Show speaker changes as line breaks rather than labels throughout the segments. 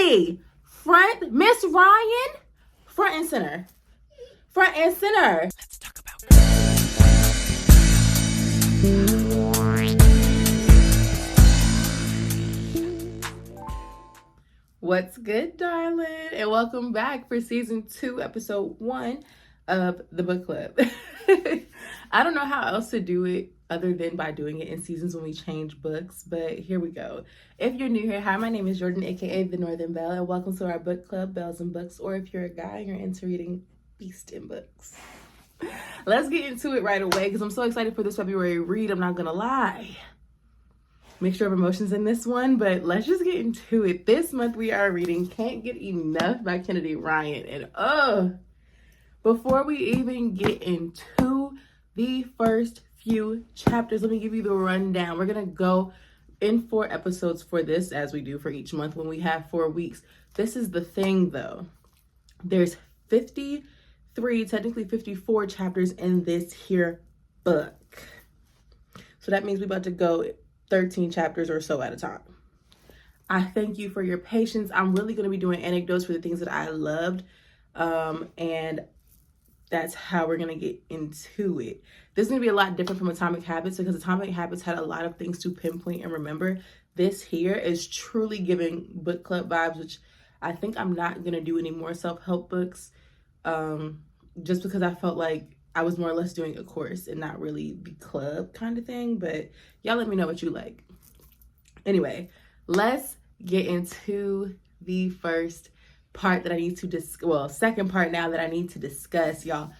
Kennedy, Miss Ryan, front and center. Front and center. Let's talk about what's good, darling, and welcome back for season 2, episode 1 of the book club. I don't know how else to do it other than by doing it in seasons when we change books, but here we go. If you're new here, hi, my name is Jourdan, aka the Northern Belle, and welcome to our book club, Bells and Books, or if you're a guy, you're into reading beast in books. Let's get into it right away because I'm so excited for this February read, I'm not gonna lie. Mixture of emotions in this one, but let's just get into it. This month we are reading Can't Get Enough by Kennedy Ryan. And before we even get into the first few chapters, let me give you the rundown. We're gonna go in 4 episodes for this, as we do for each month when we have 4 weeks. This is the thing though. There's 53, technically 54 chapters in this here book. So that means we're about to go 13 chapters or so at a time. I thank you for your patience. I'm really going to be doing anecdotes for the things that I loved. And that's how we're going to get into it. This is going to be a lot different from Atomic Habits because Atomic Habits had a lot of things to pinpoint and remember. This here is truly giving book club vibes, which I think I'm not going to do any more self-help books. Just because I felt like I was more or less doing a course and not really the club kind of thing, but y'all let me know what you like. Anyway, let's get into the first part that I need to second part now that I need to discuss, y'all.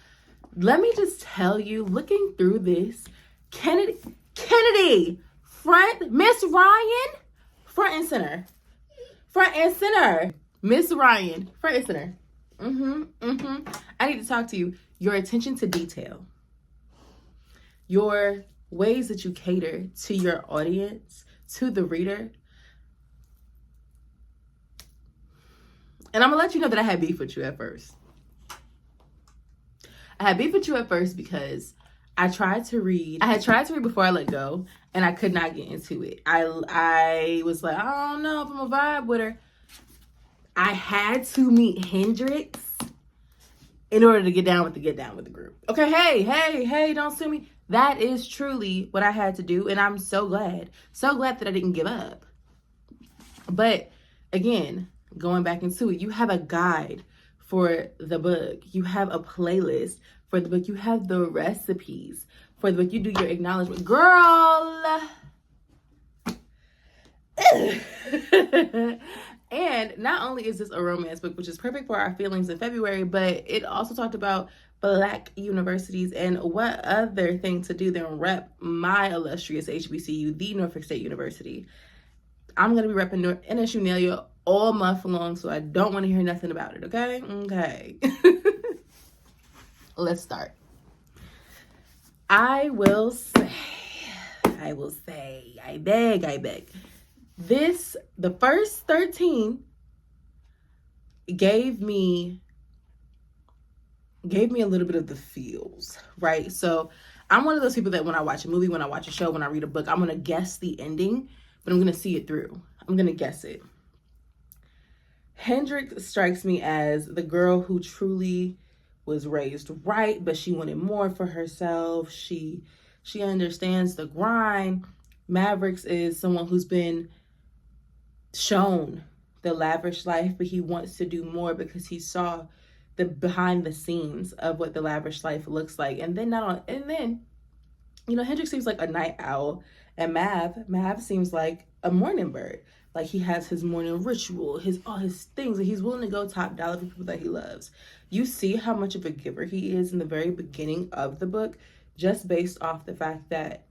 Let me just tell you, looking through this, Kennedy, Miss Ryan, front and center. Miss Ryan, front and center. I need to talk to you. Your attention to detail, your ways that you cater to your audience, to the reader. And I'm gonna let you know that I had beef with you at first. Because I had tried to read Before I Let Go, and I could not get into it. I was like, I don't know if I'm a vibe with her. I had to meet Hendrix in order to get down with the group. Okay, hey, don't sue me. That is truly what I had to do, and I'm so glad that I didn't give up. But again, going back into it, you have a guide for the book. You have a playlist for the book. You have the recipes for the book. You do your acknowledgement. Girl! And not only is this a romance book, which is perfect for our feelings in February, but it also talked about Black universities and what other thing to do than rep my illustrious HBCU, the Norfolk State University. I'm going to be repping NSU Nelia all month long, so I don't want to hear nothing about it, okay? Okay. Let's start. I beg. The first 13 gave me a little bit of the feels, right? So I'm one of those people that when I watch a movie, when I watch a show, when I read a book, I'm going to guess the ending, but I'm going to see it through. I'm going to guess it. Hendrix strikes me as the girl who truly was raised right, but she wanted more for herself. She understands the grind. Mavericks is someone who's been shown the lavish life, but he wants to do more because he saw the behind the scenes of what the lavish life looks like. And then Hendrix seems like a night owl, and Mav seems like a morning bird. Like he has his morning ritual, all his things, and he's willing to go top dollar for people that he loves. You see how much of a giver he is in the very beginning of the book, just based off the fact that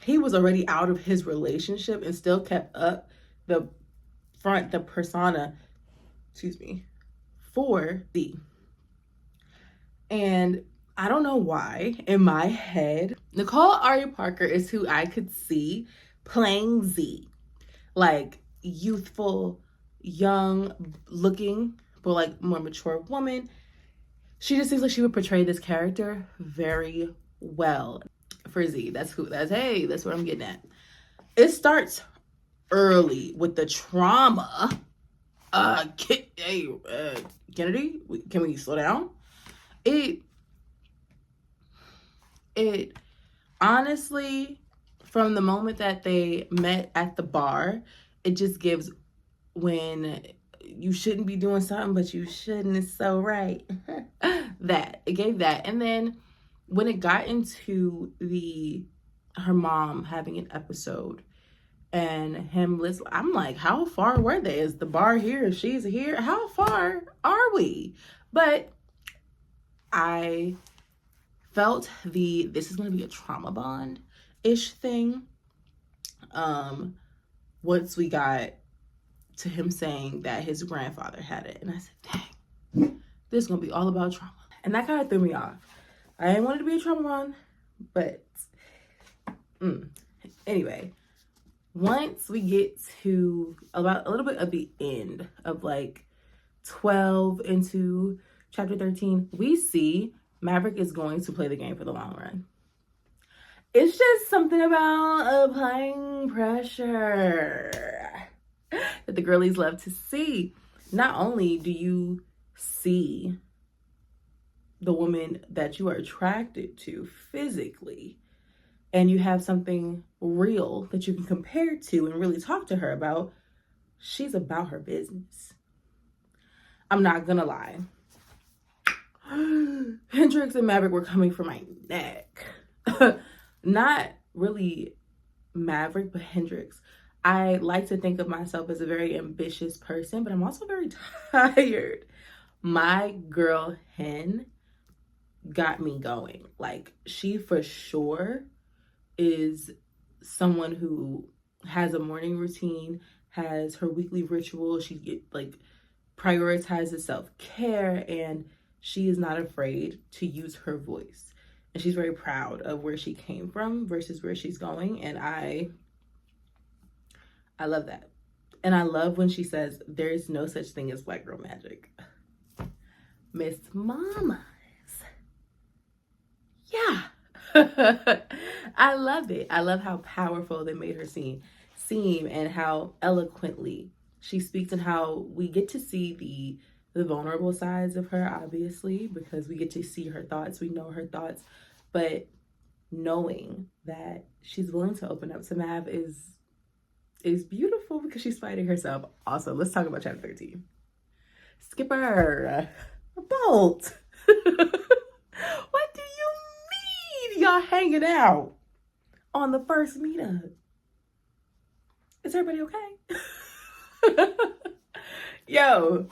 he was already out of his relationship and still kept up the persona, for Z. And I don't know why, in my head, Nicole Ari Parker is who I could see playing Z. Like, youthful, young looking, but like more mature woman. She just seems like she would portray this character very well for Z. That's what I'm getting at. It starts early with the trauma Kennedy, can we slow down? It honestly, from the moment that they met at the bar, it just gives when you shouldn't be doing something, but you shouldn't, it's so right. That, it gave that. And then when it got into her mom having an episode and him listening, I'm like, how far were they? Is the bar here? She's here? How far are we? But I felt this is going to be a trauma bond-ish thing. Once we got to him saying that his grandfather had it. And I said, dang, this is going to be all about trauma. And that kind of threw me off. I didn't want it to be a trauma bond, but anyway, once we get to about a little bit of the end of like 12 into chapter 13, we see Maverick is going to play the game for the long run. It's just something about applying pressure that the girlies love to see. Not only do you see the woman that you are attracted to physically, and you have something real that you can compare to and really talk to her about, she's about her business. I'm not gonna lie. Hendrix and Maverick were coming for my neck. Not really Maverick, but Hendrix. I like to think of myself as a very ambitious person, but I'm also very tired. My girl Hen got me going. Like, she for sure is someone who has a morning routine, has her weekly ritual. She prioritizes self-care, and she is not afraid to use her voice. And she's very proud of where she came from versus where she's going. And I love that. And I love when she says, there's no such thing as black girl magic. Miss Mamas. Yeah. I love it. I love how powerful they made her seem and how eloquently she speaks, and how we get to see the vulnerable sides of her, obviously, because we get to see her thoughts. We know her thoughts, but knowing that she's willing to open up to Mav is beautiful, because she's fighting herself. Also, let's talk about chapter 13. Skipper, Bolt. What do you mean y'all hanging out on the first meetup? Is everybody okay? Yo,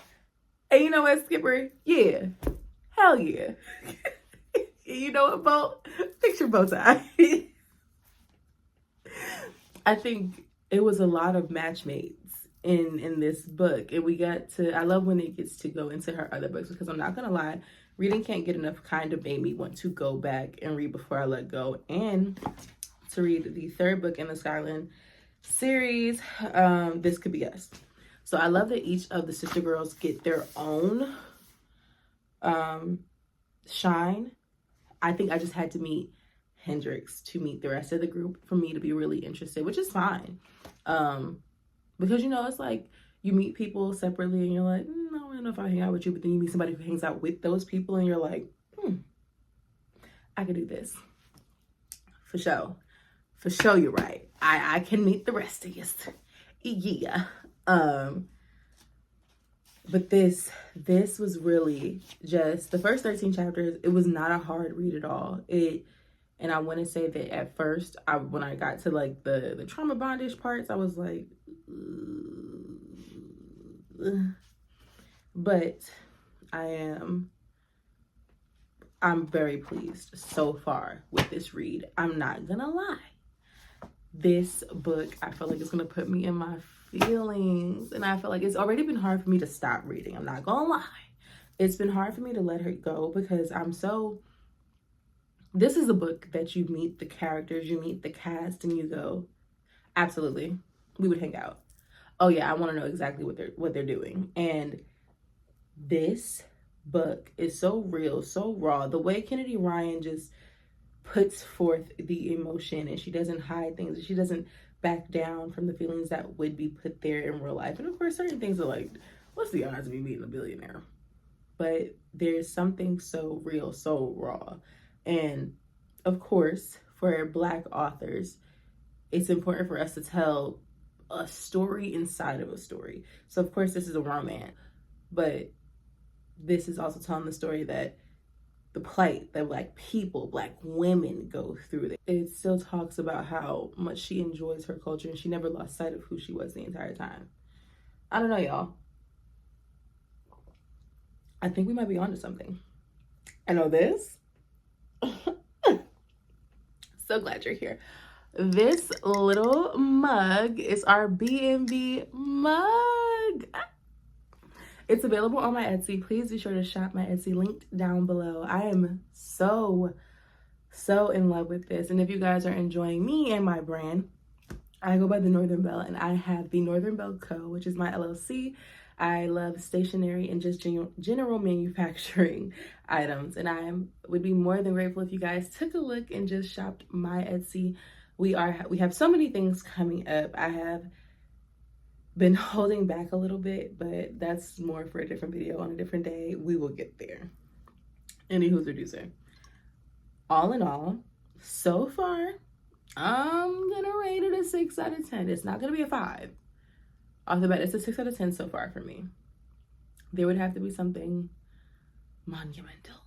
and you know what, Skipper? Yeah, hell yeah. You know what, Bolt? Fix your bow tie. I think it was a lot of matchmates in this book, and we got to, I love when it gets to go into her other books, because I'm not gonna lie, reading Can't Get Enough kind of made me want to go back and read Before I Let Go, and to read the third book in the Skyland series, This Could Be Us. So I love that each of the sister girls get their own shine. I think I just had to meet Hendrix to meet the rest of the group for me to be really interested, which is fine. Because, you know, it's like you meet people separately and you're like, I don't really know if I hang out with you, but then you meet somebody who hangs out with those people and you're like, I could do this. For sure. For sure, you're right. I can meet the rest of you. Yeah. But this was really just the first 13 chapters. It was not a hard read at all. And I want to say that at first, when I got to like the trauma bondage parts, I was like, ugh. But I'm very pleased so far with this read. I'm not gonna lie. This book, I feel like it's gonna put me in my feelings, and I feel like it's already been hard for me to stop reading. I'm not gonna lie. It's been hard for me to let her go, because this is a book that you meet the characters, you meet the cast, and you go, absolutely, we would hang out. Oh yeah, I want to know exactly what they're doing. And this book is so real, so raw. The way Kennedy Ryan just puts forth the emotion, and she doesn't hide things, she doesn't back down from the feelings that would be put there in real life. And of course, certain things are like what's the odds of me meeting a billionaire? But there's something so real, so raw. And of course, for Black authors, it's important for us to tell a story inside of a story. So of course, this is a romance, but this is also telling the story that the plight that Black people, Black women go through. It still talks about how much she enjoys her culture and she never lost sight of who she was the entire time. I don't know, y'all. I think we might be onto something. I know this. So glad you're here. This little mug is our BNB mug. It's available on my Etsy. Please be sure to shop my Etsy, linked down below. I am so in love with this. And if you guys are enjoying me and my brand, I go by the Northern Belle, and I have the Northern Belle Co, which is my LLC. I love stationery and just general manufacturing items. And I would be more than grateful if you guys took a look and just shopped my Etsy. We have so many things coming up. I have been holding back a little bit, but that's more for a different video on a different day. We will get there. Anywho's reducer. All in all, so far, I'm gonna rate it a 6 out of 10. It's not gonna be a 5. Off the bat, it's a 6 out of 10 so far for me. There would have to be something monumental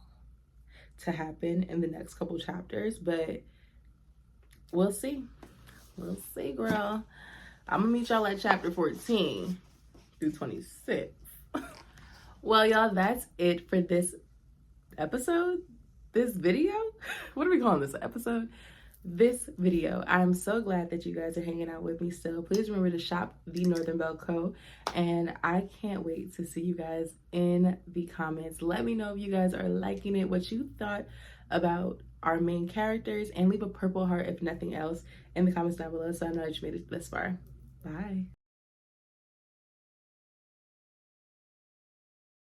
to happen in the next couple chapters, but we'll see. We'll see, girl. I'm gonna meet y'all at chapter 14 through 26. Well, y'all, that's it for this episode. This video? What are we calling this episode? This video. I'm so glad that you guys are hanging out with me still. Please remember to shop the Northern Belle Co. And I can't wait to see you guys in the comments. Let me know if you guys are liking it, what you thought about our main characters, and leave a purple heart if nothing else in the comments down below so I know that you made it this far. Bye.